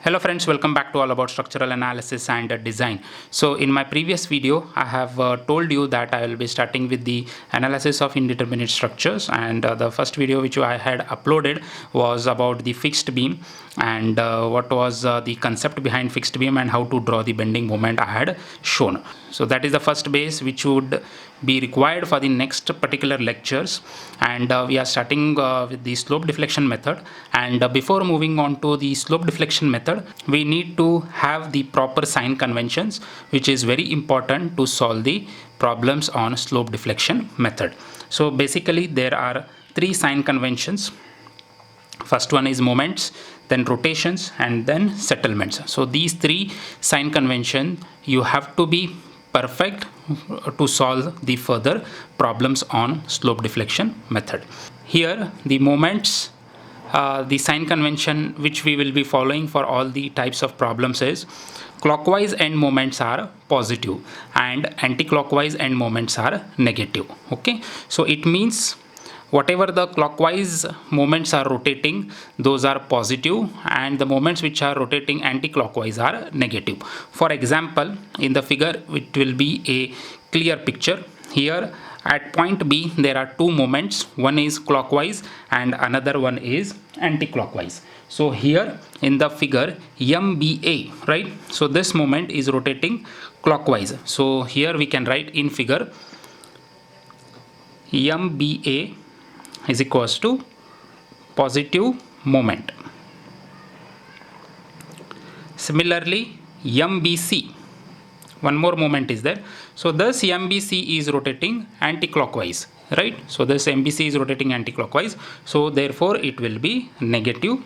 Hello friends, welcome back to All About Structural Analysis and Design. So in my previous video, I have told you that I will be starting with the analysis of indeterminate structures, and the first video which I had uploaded was about the fixed beam and what was the concept behind fixed beam and how to draw the bending moment I had shown. So that is the first base which would be required for the next particular lectures, and we are starting with the slope deflection method. And before moving on to the slope deflection method, we need to have the proper sign conventions, which is very important to solve the problems on slope deflection method. So basically there are three sign conventions. First one is moments, then rotations, and then settlements. So these three sign convention you have to be perfect to solve the further problems on slope deflection method. Here the moments, the sign convention which we will be following for all the types of problems is clockwise end moments are positive and anti-clockwise end moments are negative. Okay, so it means whatever the clockwise moments are rotating, those are positive, and the moments which are rotating anti-clockwise are negative. For example, in the figure it will be a clear picture. Here at point B there are two moments, one is clockwise and another one is anti-clockwise. So here in the figure MBA, right, so this moment is rotating clockwise. So here we can write in figure MBA is equals to positive moment. Similarly, MBC, one more moment is there. So this MBC is rotating anti-clockwise, right? So this MBC is rotating anti-clockwise. So therefore it will be negative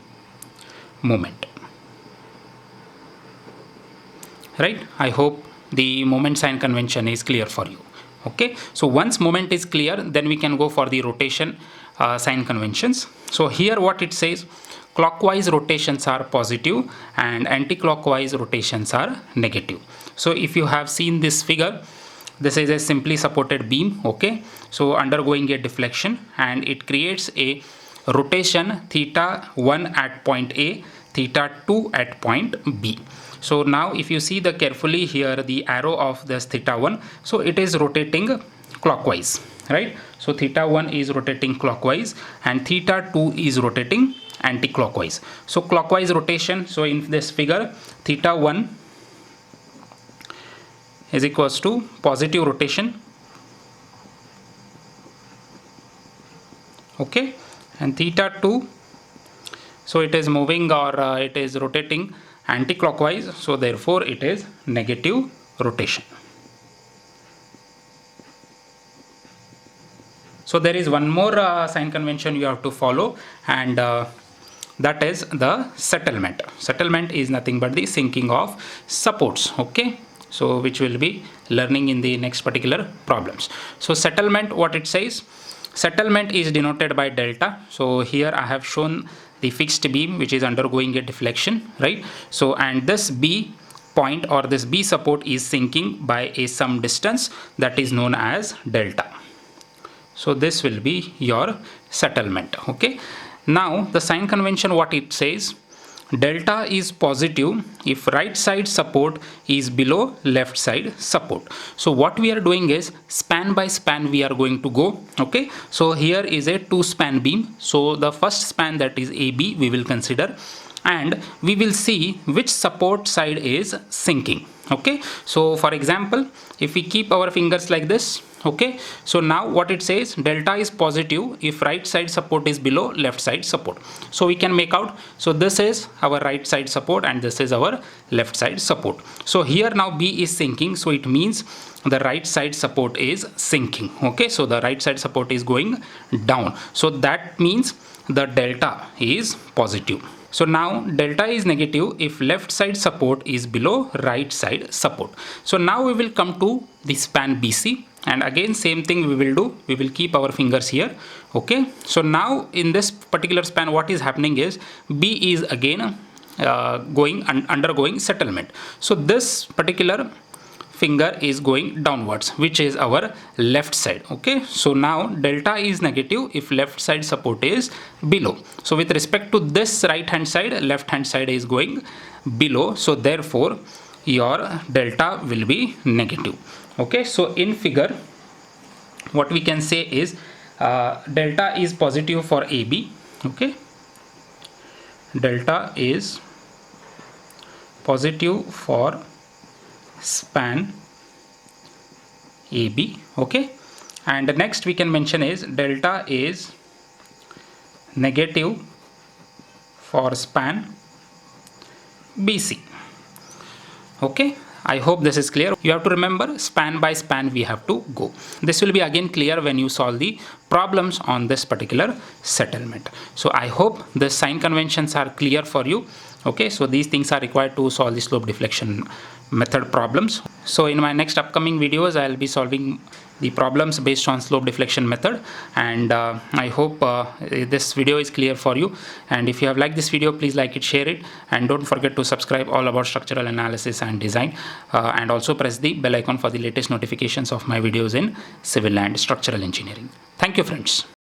moment, right? I hope the moment sign convention is clear for you. Okay, so once moment is clear, then we can go for the rotation sign conventions. So here what it says, clockwise rotations are positive and anti-clockwise rotations are negative. So if you have seen this figure, this is a simply supported beam, okay, so undergoing a deflection, and it creates a rotation theta 1 at point A, theta 2 at point B. So now if you see the carefully here the arrow of this theta 1, so it is rotating clockwise, right? So theta 1 is rotating clockwise and theta 2 is rotating anti-clockwise. So clockwise rotation, so in this figure theta 1 is equals to positive rotation, okay, and theta 2, so it is moving or it is rotating anti-clockwise, so therefore it is negative rotation. So there is one more sign convention you have to follow, and that is the settlement. Settlement is nothing but the sinking of supports, okay, so which will be learning in the next particular problems. So settlement, what it says, settlement is denoted by delta. So here I have shown the fixed beam which is undergoing a deflection, right? So and this B point or this B support is sinking by a some distance that is known as delta. So this will be your settlement, okay. Now the sign convention, what it says, delta is positive if right side support is below left side support. So what we are doing is span by span we are going to go, okay. So here is a two span beam, so the first span, that is AB, we will consider, and we will see which support side is sinking, okay. So for example, if we keep our fingers like this, okay, so now what it says, delta is positive if right side support is below left side support. So we can make out, so this is our right side support and this is our left side support. So here now B is sinking, so it means the right side support is sinking, okay. So the right side support is going down, so that means the delta is positive. So now delta is negative if left side support is below right side support. So now we will come to the span BC, and again same thing we will do, we will keep our fingers here, okay. So now in this particular span what is happening is B is again undergoing settlement. So this particular finger is going downwards, which is our left side. Okay, so now delta is negative if left side support is below. So with respect to this right hand side, left hand side is going below, so therefore your delta will be negative. Okay, so in figure what we can say is delta is positive for AB. Okay, delta is positive for span AB. Okay, and the next we can mention is delta is negative for span BC. Okay, I hope this is clear. You have to remember span by span we have to go. This will be again clear when you solve the problems on this particular settlement. So I hope the sign conventions are clear for you. Okay, so these things are required to solve the slope deflection method problems. So in my next upcoming videos I will be solving the problems based on slope deflection method, and I hope this video is clear for you. And if you have liked this video, please like it, share it, and don't forget to subscribe all about structural analysis and design, and also press the bell icon for the latest notifications of my videos in civil and structural engineering. Thank you friends.